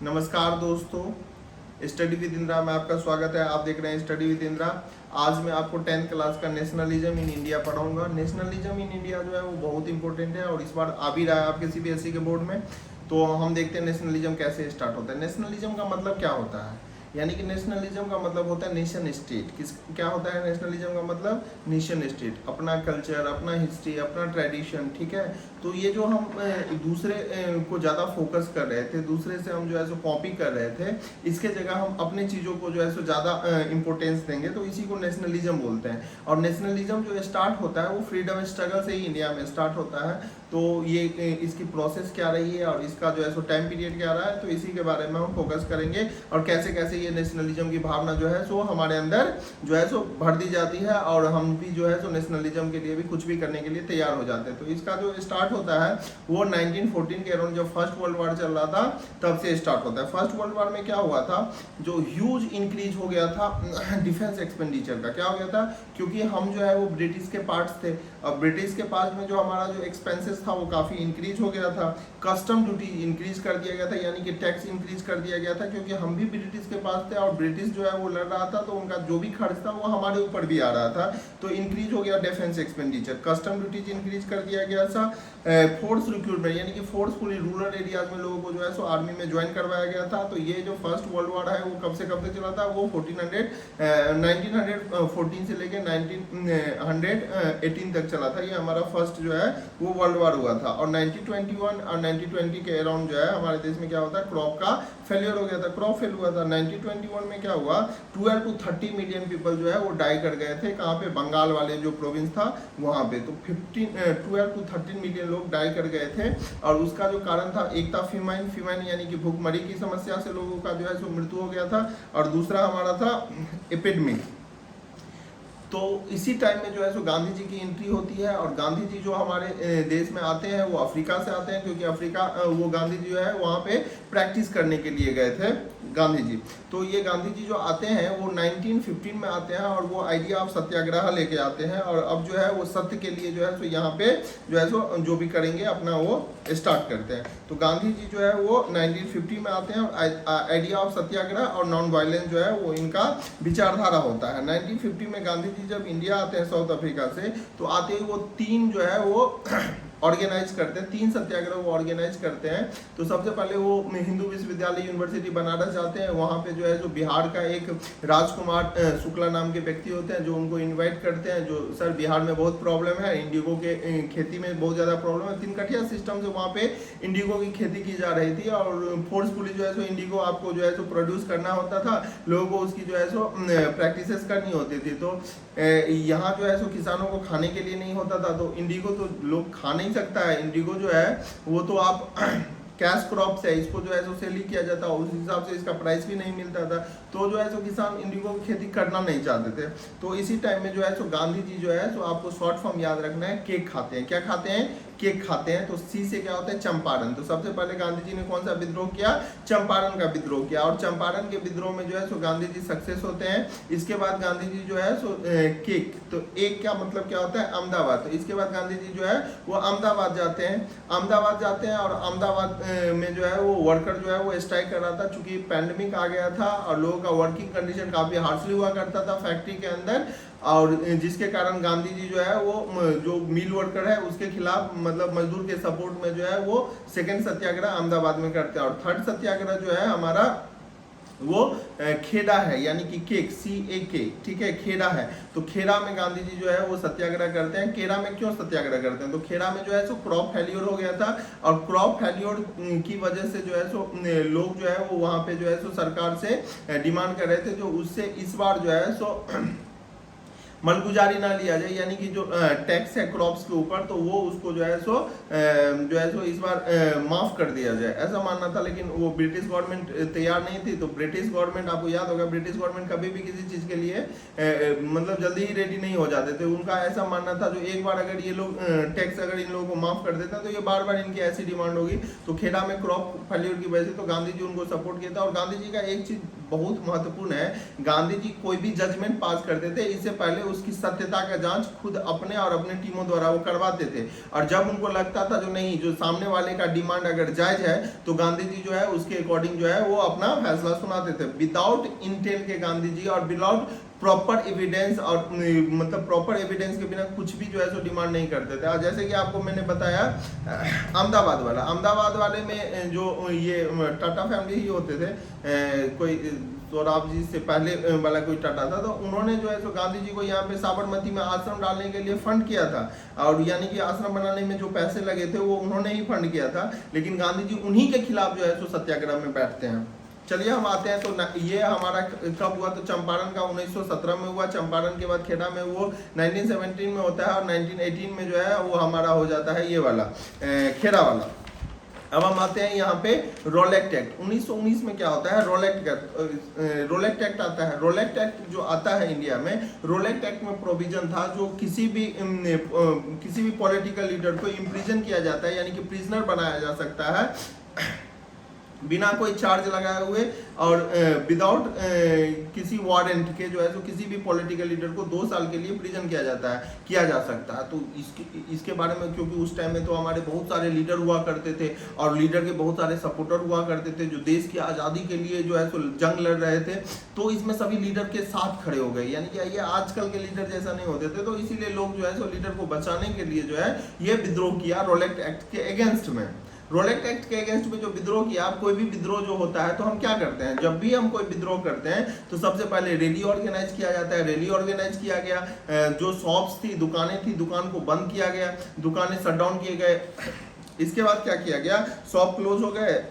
नमस्कार दोस्तों, study with Indira में आपका स्वागत है। आप देख रहे हैं स्टडी विद इंदिरा। आज मैं आपको 10th क्लास का नेशनलिज्म इन इंडिया पढ़ाऊंगा। नेशनलिज्म इन इंडिया जो है वो बहुत इंपॉर्टेंट है और इस बार आ भी रहा है आपके सीबीएसई के बोर्ड में। तो हम देखते हैं नेशनलिज्म कैसे स्टार्ट होता है। नेशनलिज्म का मतलब क्या होता है, यानी कि नेशनलिज्म का मतलब होता है नेशन स्टेट। क्या होता है नेशनलिज्म का मतलब? नेशन स्टेट, अपना कल्चर, अपना हिस्ट्री, अपना ट्रेडिशन, ठीक है। तो ये जो हम दूसरे को ज़्यादा फोकस कर रहे थे, दूसरे से हम जो है सो कॉपी कर रहे थे, इसके जगह हम अपनी चीज़ों को जो है सो ज़्यादा इंपॉर्टेंस देंगे, तो इसी को नेशनलिज्म बोलते हैं। और नेशनलिज्म जो स्टार्ट होता है वो फ्रीडम स्ट्रगल से ही इंडिया में स्टार्ट होता है। तो ये इसकी प्रोसेस क्या रही है और इसका जो है सो टाइम पीरियड क्या रहा है, तो इसी के बारे में हम फोकस करेंगे और कैसे कैसे ये नेशनलिज्म की भावना जो है सो हमारे अंदर जो है सो भर दी जाती है और हम भी जो है सो नेशनलिज्म के लिए भी कुछ भी करने के लिए तैयार हो जाते हैं। तो इसका जो स्टार्ट होता है वो 1914 के अराउंड, जब फर्स्ट वर्ल्ड वॉर चल रहा था तब से स्टार्ट होता है। फर्स्ट वर्ल्ड वॉर में क्या हुआ था, जो ह्यूज इंक्रीज हो गया था डिफेंस एक्सपेंडिचर का। क्या हो गया था, क्योंकि हम जो है वो ब्रिटिश के पार्ट्स थे। अब ब्रिटिश के पास में जो हमारा जो एक्सपेंसेस था वो काफ़ी इंक्रीज हो गया था। कस्टम ड्यूटी इंक्रीज कर दिया गया था, यानी कि टैक्स इंक्रीज कर दिया गया था, क्योंकि हम भी ब्रिटिश के पास थे और ब्रिटिश जो है वो लड़ रहा था, तो उनका जो भी खर्च था वो हमारे ऊपर भी आ रहा था। तो इंक्रीज हो गया defence expenditure, custom duties increase कर दिया गया था। फोर्स रिक्रूटमेंट, यानी कि फोर्सफुली रूरल एरियाज में लोगों को जो है सो आर्मी में ज्वाइन करवाया गया था। तो ये जो फर्स्ट वर्ल्ड वॉर है वो कब से कब तक चला था, वो 1914 से लेकर 1918 तक चला था। ये हमारा फर्स्ट जो है वो वर्ल्ड वॉर हुआ था। और 1921 और 1920 के अराउंड जो है हमारे देश में क्या होता है, क्रॉप का फेलियर हो गया था, क्रॉप फेल हुआ था। 1921 में क्या हुआ, 12 to 30 मिलियन पीपल जो है वो डाई कर गए थे। कहाँ पे? बंगाल वाले जो प्रोविंस था वहाँ पे। तो 12 to 13 मिलियन लोग डाई कर गए थे और उसका जो कारण था, एक था फीमाइन, यानी कि भूखमरी की समस्या से लोगों का जो है सो मृत्यु हो गया था, और दूसरा हमारा था एपिडेमिक। तो इसी टाइम में जो है सो गांधी जी की एंट्री होती है और गांधी जी जो हमारे देश में आते हैं वो अफ्रीका से आते हैं, क्योंकि अफ्रीका वो गांधी जी जो है वहाँ पे प्रैक्टिस करने के लिए गए थे गांधी जी। तो ये गांधी जी जो आते हैं वो 1915 में आते हैं और वो आइडिया ऑफ सत्याग्रह लेके आते हैं और अब जो है वो सत्य के लिए जो है सो यहाँ पे जो है सो जो भी करेंगे अपना वो स्टार्ट करते हैं। तो गांधी जी जो है वो 1950 में आते हैं और आइडिया ऑफ सत्याग्रह और नॉन वायलेंस जो है वो इनका विचारधारा होता है। 1950 में गांधी जी जब इंडिया आते हैं साउथ अफ्रीका से, तो आते ही वो तीन जो है वो ऑर्गेनाइज करते हैं, 3 सत्याग्रह वो ऑर्गेनाइज करते हैं। तो सबसे पहले वो हिंदू विश्वविद्यालय यूनिवर्सिटी बनारस जाते हैं। वहाँ पे जो है जो बिहार का एक राजकुमार शुक्ला नाम के व्यक्ति होते हैं जो उनको इनवाइट करते हैं, जो सर बिहार में बहुत प्रॉब्लम है, इंडिगो के खेती में बहुत ज़्यादा प्रॉब्लम है। 3 कठिया सिस्टम से वहाँ पे इंडिगो की खेती की जा रही थी और फोर्सफुली जो है सो इंडिगो आपको जो है सो प्रोड्यूस करना होता था, लोगों को उसकी जो है सो प्रैक्टिसेस करनी होती थी। तो यहाँ जो है सो किसानों को खाने के लिए नहीं होता था, तो इंडिगो तो लोग खा नहीं सकता है। इंडिगो जो है वो तो आप कैश क्रॉप्स है, इसको जो है सो सेल ही किया जाता है, उस हिसाब से इसका प्राइस भी नहीं मिलता था। तो जो है सो किसान इंडिगो की खेती करना नहीं चाहते थे। तो इसी टाइम में जो है सो गांधी जी जो है सो आपको शॉर्ट फॉर्म याद रखना है, केक खाते हैं। क्या खाते हैं? केक खाते हैं। तो सी से क्या होता है? चंपारण। तो सबसे पहले गांधी जी ने कौन सा विद्रोह किया? चंपारण का विद्रोह किया और चंपारण के विद्रोह में जो है सो गांधी जी सक्सेस होते हैं। इसके बाद गांधी जी जो है सो केक, तो एक क्या मतलब क्या होता है? अहमदाबाद। तो इसके बाद गांधी जी जो है वो अहमदाबाद जाते हैं। अहमदाबाद जाते हैं और अहमदाबाद में जो है वो वर्कर जो है वो स्ट्राइक कर रहा था, चूंकि पैंडेमिक आ गया था और लोगों का वर्किंग कंडीशन काफ़ी हार्शली हुआ करता था फैक्ट्री के अंदर, और जिसके कारण गांधी जी जो है वो जो मिल वर्कर है उसके खिलाफ, मतलब मजदूर के सपोर्ट में जो है वो सेकंड सत्याग्रह अहमदाबाद में करते हैं। और थर्ड सत्याग्रह जो है हमारा वो खेड़ा है, यानी कि केक, CAK, ठीक है, खेड़ा है। तो खेड़ा में गांधी जी जो है वो सत्याग्रह करते हैं। खेड़ा में क्यों सत्याग्रह करते हैं? तो खेड़ा में जो है सो क्रॉप फेल्योर हो गया था और क्रॉप फेल्योर की वजह से जो है सो लोग जो है वो वहाँ पे जो है सो सरकार से डिमांड कर रहे थे, जो उससे इस बार जो है सो मलगुजारी ना लिया जाए, यानी कि जो टैक्स है क्रॉप्स के ऊपर, तो वो उसको जो है सो इस बार माफ कर दिया जाए, ऐसा मानना था। लेकिन वो ब्रिटिश गवर्नमेंट तैयार नहीं थी। तो ब्रिटिश गवर्नमेंट, आपको याद होगा, ब्रिटिश गवर्नमेंट कभी भी किसी चीज़ के लिए मतलब जल्दी ही रेडी नहीं हो जाते थे। उनका ऐसा मानना था जो एक बार अगर ये लोग टैक्स अगर इन लोगों को माफ कर देता तो ये बार बार इनकी ऐसी डिमांड होगी। तो खेड़ा में क्रॉप फेल्योर की वजह से तो गांधी जी उनको सपोर्ट किया था। और गांधी जी का एक चीज़ बहुत महत्वपूर्ण है। गांधी जी कोई भी जजमेंट पास करते थे, इससे पहले उसकी सत्यता का जांच खुद अपने और अपने टीमों द्वारा वो करवाते थे, और जब उनको लगता था जो नहीं, जो सामने वाले का डिमांड अगर जायज है, तो गांधी जी जो है उसके अकॉर्डिंग जो है वो अपना फैसला सुनाते थे। विदाउट इंटेल के गांधी जी और विदाउट प्रॉपर एविडेंस, और मतलब प्रॉपर एविडेंस के बिना कुछ भी जो है सो डिमांड नहीं करते थे। और जैसे कि आपको मैंने बताया अहमदाबाद वाले में जो ये टाटा फैमिली ही होते थे, कोई सौराब जी से पहले वाला कोई टाटा था, तो उन्होंने जो है सो गांधी जी को यहाँ पे साबरमती में आश्रम डालने के लिए फंड किया था, और यानी कि आश्रम बनाने में जो पैसे लगे थे वो उन्होंने ही फंड किया था, लेकिन गांधी जी उन्हीं के खिलाफ जो है सो सत्याग्रह में बैठते हैं। चलिए हम आते हैं, तो ये हमारा कब हुआ, तो चंपारण का 1917 में हुआ, चंपारण के बाद खेड़ा में वो 1917 में होता है, और 1918 में जो है वो हमारा हो जाता है ये वाला खेड़ा वाला। अब हम आते हैं यहाँ पे रोलेक्ट एक्ट। 1919 में क्या होता है, रोलेक्ट एक्ट आता है। रोलेक्ट एक्ट जो आता है इंडिया में, रोलेक्ट एक्ट में प्रोविजन था जो किसी भी पॉलिटिकल लीडर को इम्प्रिजन किया जाता है, यानी कि प्रिजनर बनाया जा सकता है बिना कोई चार्ज लगाए हुए, और विदाउट किसी वारंट के जो है तो किसी भी पॉलिटिकल लीडर को 2 साल के लिए प्रिजन किया जा सकता है। तो इसके बारे में, क्योंकि उस टाइम में तो हमारे बहुत सारे लीडर हुआ करते थे, और लीडर के बहुत सारे सपोर्टर हुआ करते थे जो देश की आज़ादी के लिए जो है तो जंग लड़ रहे थे, तो इसमें सभी लीडर के साथ खड़े हो गए, यानी कि ये आजकल के लीडर जैसा नहीं होते थे, तो इसीलिए लोग जो है सो लीडर को बचाने के लिए जो है ये विद्रोह किया रोलेक्ट एक्ट के अगेंस्ट में। रोलेक्ट एक्ट के अगेंस्ट में जो विद्रोह किया, कोई भी विद्रोह जो होता है तो हम क्या करते हैं, जब भी हम कोई विद्रोह करते हैं तो सबसे पहले रैली ऑर्गेनाइज किया जाता है। रैली ऑर्गेनाइज किया गया, जो शॉप्स थी, दुकानें थी, दुकान को बंद किया गया, दुकानें शट डाउन किए गए। इसके बाद क्या किया गया, शॉप क्लोज हो गए,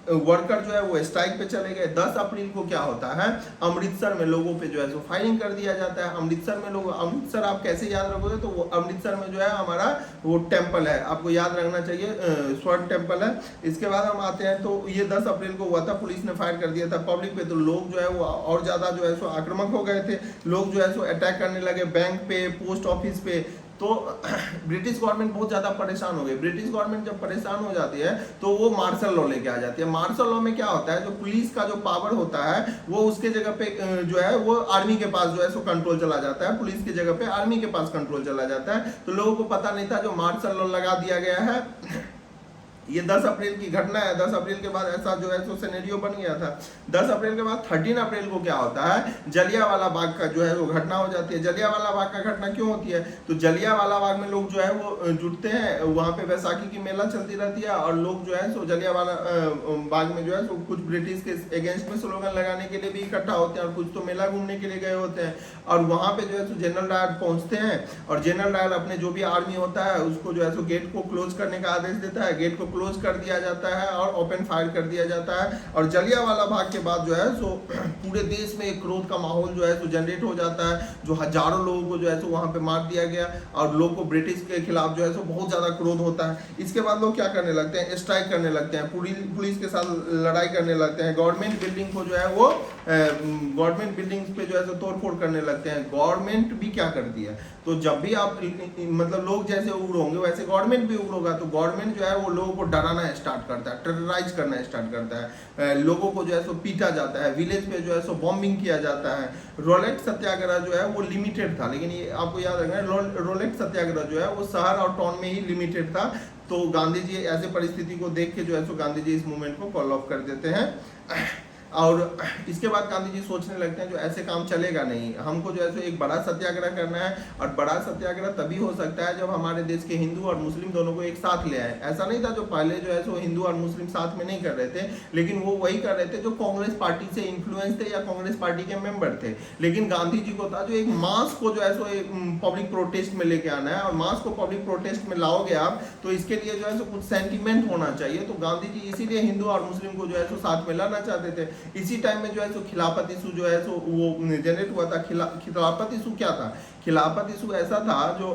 वर्कर जो है वो स्ट्राइक पे चले गए। 10 अप्रैल को क्या होता है, अमृतसर में लोगों पे जो है सो फायरिंग कर दिया जाता है। अमृतसर आप कैसे याद रखोगे, तो वो अमृतसर में जो है हमारा वो टेम्पल है, आपको याद रखना चाहिए, स्वर्ण टेम्पल है। इसके बाद हम आते हैं, तो ये 10 अप्रैल को हुआ था, पुलिस ने फायर कर दिया था पब्लिक पे, तो लोग जो है वो और ज़्यादा जो है सो आक्रामक हो गए थे, लोग जो है सो अटैक करने लगे बैंक पे, पोस्ट ऑफिस पे। तो ब्रिटिश गवर्नमेंट बहुत ज़्यादा परेशान हो गई। ब्रिटिश गवर्नमेंट जब परेशान हो जाती है तो वो मार्शल लॉ लेके आ जाती है। मार्शल लॉ में क्या होता है, जो पुलिस का जो पावर होता है वो उसके जगह पे जो है वो आर्मी के पास जो है सो कंट्रोल चला जाता है, पुलिस की जगह पे आर्मी के पास कंट्रोल चला जाता है। तो लोगों को पता नहीं था, जो मार्शल लॉ लगा दिया गया है। ये 10 अप्रैल की घटना है। 10 अप्रैल के बाद ऐसा जो है सो सिनेरियो बन गया था। 10 अप्रैल के बाद 13 अप्रैल को क्या होता है, जलियांवाला बाग का जो है वो घटना हो जाती है। जलियांवाला बाग का घटना क्यों होती है, तो जलियांवाला बाग में लोग जो है वो जुटते हैं, वहाँ पे बैसाखी की मेला चलती रहती है, और लोग जो है सो जलियांवाला बाग में जो है सो कुछ ब्रिटिश के अगेंस्ट में स्लोगन लगाने के लिए भी इकट्ठा होते हैं, और कुछ तो मेला घूमने के लिए गए होते हैं। और वहाँ पे जो है सो जनरल डायर पहुँचते हैं, और जनरल डायर अपने जो भी आर्मी होता है उसको जो है सो गेट को क्लोज करने का आदेश देता है। गेट को क्लोज कर दिया जाता है और ओपन फायर कर दिया जाता है। और जलियांवाला बाग के बाद जो है सो पूरे देश में एक क्रोध का माहौल जो है सो जनरेट हो जाता है, जो हजारों लोगों को जो है सो वहाँ पे मार दिया गया, और लोगों को ब्रिटिश के खिलाफ जो है सो बहुत ज़्यादा क्रोध होता है। इसके बाद लोग क्या करने लगते हैं, स्ट्राइक करने लगते हैं, पुलिस के साथ लड़ाई करने लगते हैं, गवर्नमेंट बिल्डिंग को जो है वो गवर्नमेंट बिल्डिंग्स पे जो है सो तोड़फोड़ करने लगते हैं। गवर्नमेंट भी क्या करती है, तो जब भी आप मतलब लोग जैसे उग्र होंगे वैसे गवर्नमेंट भी उग्र होगा, तो गवर्नमेंट जो है वो लोगों को डराना स्टार्ट करता है, टेरराइज करना स्टार्ट करता है, लोगों को जो है सो पीटा जाता है, विलेज पे जो है सो बॉम्बिंग किया जाता है। रोलेट सत्याग्रह जो है वो लिमिटेड था, लेकिन ये आपको याद रखना है, रोलेट सत्याग्रह जो है वो शहर और टाउन में ही लिमिटेड था। तो गांधी जी ऐसे परिस्थिति को देख के जो है सो गांधी जी इस मूवमेंट को कॉल ऑफ कर देते हैं। और इसके बाद गांधी जी सोचने लगते हैं जो ऐसे काम चलेगा नहीं, हमको जो है सो एक बड़ा सत्याग्रह करना है, और बड़ा सत्याग्रह तभी हो सकता है जब हमारे देश के हिंदू और मुस्लिम दोनों को एक साथ ले आए। ऐसा नहीं था जो पहले जो है सो हिंदू और मुस्लिम साथ में नहीं कर रहे थे, लेकिन वो वही कर रहे थे जो कांग्रेस पार्टी से इन्फ्लुएंस थे या कांग्रेस पार्टी के मेंबर थे। लेकिन गांधी जी को था जो एक मास को जो है सो एक पब्लिक प्रोटेस्ट में लेके आना है, और मास को पब्लिक प्रोटेस्ट में लाओगे आप तो इसके लिए जो है सो कुछ सेंटिमेंट होना चाहिए। तो गांधी जी इसीलिए हिंदू और मुस्लिम को जो है सो साथ में लाना चाहते थे। इसी टाइम में जो है सो खिलाफत इशू जो है सो वो जनरेट हुआ था। खिलाफत इशू क्या था, खिलाफत इशू ऐसा था जो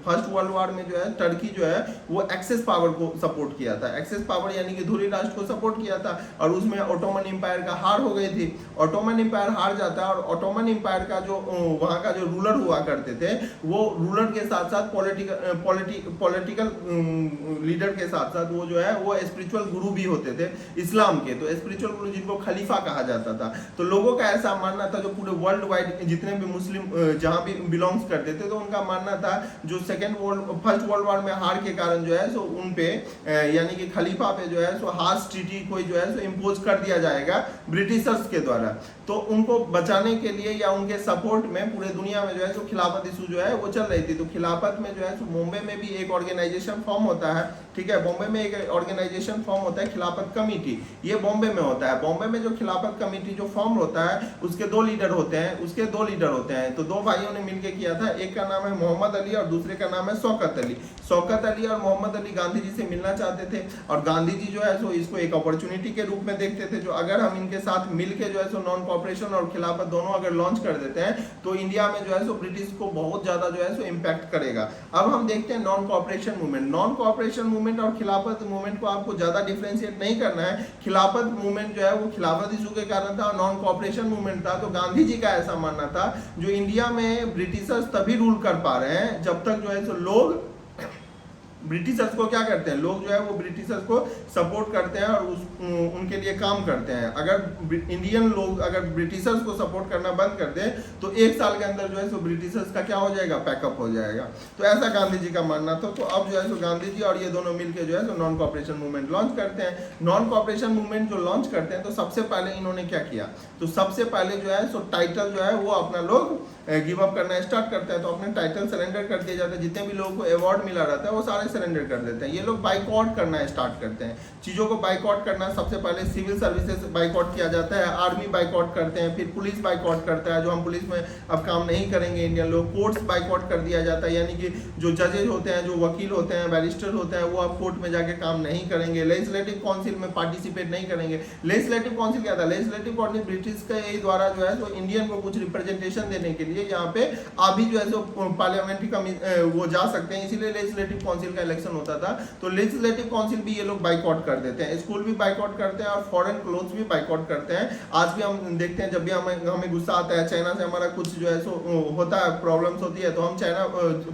फर्स्ट वर्ल्ड वॉर में जो है टर्की जो है वो एक्सेस पावर को सपोर्ट किया था, एक्सेस पावर यानी कि धुरी राष्ट्र को सपोर्ट किया था, और उसमें ऑटोमन एम्पायर का हार हो गई थी। ऑटोमन एम्पायर हार जाता है, और ऑटोमन एम्पायर का जो वहाँ का जो रूलर हुआ करते थे वो रूलर के साथ साथ पॉलिटिकल लीडर के साथ साथ वो जो है वो स्पिरिचुअल गुरु भी होते थे इस्लाम के, तो स्पिरिचुअल गुरु जिनको खलीफा कहा जाता था। तो लोगों का ऐसा मानना था, जो पूरे वर्ल्ड वाइड जितने भी मुस्लिम जहाँ भी बिलोंग्स करते थे, तो उनका मानना था जो फर्स्ट वर्ल्ड वॉर में हार के कारण जो है सो उन पे यानी कि खलीफा पे जो है सो हार्श ट्रीटी कोई जो है सो इम्पोज कर दिया जाएगा ब्रिटिशर्स के द्वारा। तो उनको बचाने के लिए या उनके सपोर्ट में पूरे दुनिया में जो है सो खिलाफत इशू जो है वो चल रही थी। तो खिलाफत में जो है सो मुंबई में भी एक ऑर्गेनाइजेशन फॉर्म होता है, ठीक है, बॉम्बे में एक ऑर्गेनाइजेशन फॉर्म होता है खिलाफत कमेटी, ये बॉम्बे में होता है। बॉम्बे में जो खिलाफत कमेटी जो फॉर्म होता है उसके दो लीडर होते हैं, तो दो भाइयों ने मिलकर किया था, एक का नाम है मोहम्मद अली और दूसरे का नाम है शौकत अली। शौकत अली और मोहम्मद अली गांधी जी से मिलना चाहते थे, और गांधी जी जो है सो इसको एक अपॉर्चुनिटी के रूप में देखते थे, जो अगर हम इनके साथ मिलके जो है सो नॉन कॉपरेशन और खिलाफत दोनों अगर लॉन्च कर देते हैं तो इंडिया में जो है सो ब्रिटिश को बहुत ज्यादा जो है सो इम्पैक्ट करेगा। अब हम देखते हैं non cooperation movement. Non cooperation movement और खिलाफत मूवमेंट को आपको ज्यादा डिफरेंशिएट नहीं करना है। खिलाफत मूवमेंट जो है वो खिलाफत इशू के कारण था, और नॉन कॉपरेशन मूवमेंट था। तो गांधी जी का ऐसा मानना था जो इंडिया में ब्रिटिशर्स तभी रूल कर पा रहे हैं जब तक जो है सो लोग ब्रिटिशर्स को क्या करते हैं, लोग जो है वो ब्रिटिशर्स को सपोर्ट करते हैं और उनके लिए काम करते हैं। अगर इंडियन लोग अगर ब्रिटिशर्स को सपोर्ट करना बंद कर दे तो एक साल के अंदर जो है सो ब्रिटिशर्स का क्या हो जाएगा, पैकअप हो जाएगा। तो ऐसा गांधी जी का मानना था। तो अब जो है सो गांधी जी और ये दोनों मिलकर जो है so non cooperation movement launch करते हैं। नॉन कॉपरेशन मूवमेंट जो लॉन्च करते हैं तो सबसे पहले इन्होंने क्या किया, तो सबसे पहले जो है सो टाइटल जो है वो अपना लोग गिव अप करना स्टार्ट करते हैं। तो अपने टाइटल सरेंडर कर दिए जाते हैं, जितने भी लोगों को अवार्ड मिला रहता है वो सारे सरेंडर कर देते हैं। ये लोग बाइकआउट करना स्टार्ट करते हैं, चीज़ों को बाइकआउट करना। सबसे पहले सिविल सर्विसेज बाइकआउट किया जाता है, आर्मी बाइकआउट करते हैं, फिर पुलिस बाइकआउट करता है, जो हम पुलिस में अब काम नहीं करेंगे इंडियन लोग। कोर्ट्स बाइकआउट कर दिया जाता है, यानी कि जो जजेज होते हैं, जो वकील होते हैं, बैरिस्टर होते हैं, वो अब कोर्ट में जाके काम नहीं करेंगे। लेजिस्लेटिव काउंसिल में पार्टिसिपेट नहीं करेंगे। लेजिस्लेटिव काउंसिल क्या था, लेजिस्लेटिव काउंसिल ब्रिटिश के ही द्वारा जो है तो इंडियन को कुछ रिप्रेजेंटेशन देने के लिए यहाँ पे अभी जो है सो पार्लियामेंट्री वो जा सकते हैं, इसीलिए लेजिस्लेटिव काउंसिल का इलेक्शन होता था। तो लेजिस्लेटिव काउंसिल भी ये लोग बाइकआउट कर देते हैं, स्कूल भी बाइकआउट करते हैं, और फॉरेन क्लोथ्स भी बाइकआउट करते हैं। आज भी हम देखते हैं जब भी हमें गुस्सा आता है, चाइना से हमारा कुछ जो है सो होता है, प्रॉब्लम्स होती है, तो हम चाइना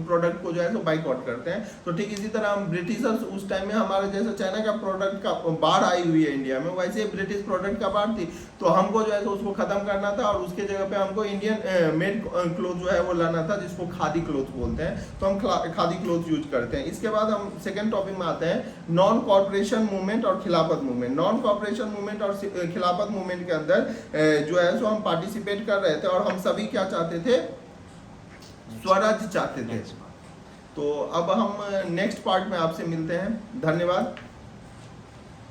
प्रोडक्ट को जो है सो बाइकआउट करते हैं। तो ठीक इसी तरह हम ब्रिटिशर्स उस टाइम में हमारे जैसे चाइना का प्रोडक्ट का बाढ़ आई हुई है इंडिया में, वैसे ब्रिटिश प्रोडक्ट का बाढ़ थी, तो हमको जो है सो उसको खत्म करना था, और उसके जगह पे हमको इंडियन मेड क्लोथ जो है वो लाना था, जिसको खादी क्लोथ बोलते हैं। तो हम खादी क्लोथ यूज करते हैं। इसके बाद हम सेकंड टॉपिक में आते हैं, नॉन कॉर्पोरेशन मूवमेंट और खिलाफत मूवमेंट। नॉन कॉर्पोरेशन मूवमेंट और खिलाफत मूवमेंट के अंदर जो है सो हम पार्टिसिपेट कर रहे थे, और हम सभी क्या चाहते थे, स्वराज्य चाहते थे। तो अब हम नेक्स्ट पार्ट में आपसे मिलते हैं। धन्यवाद।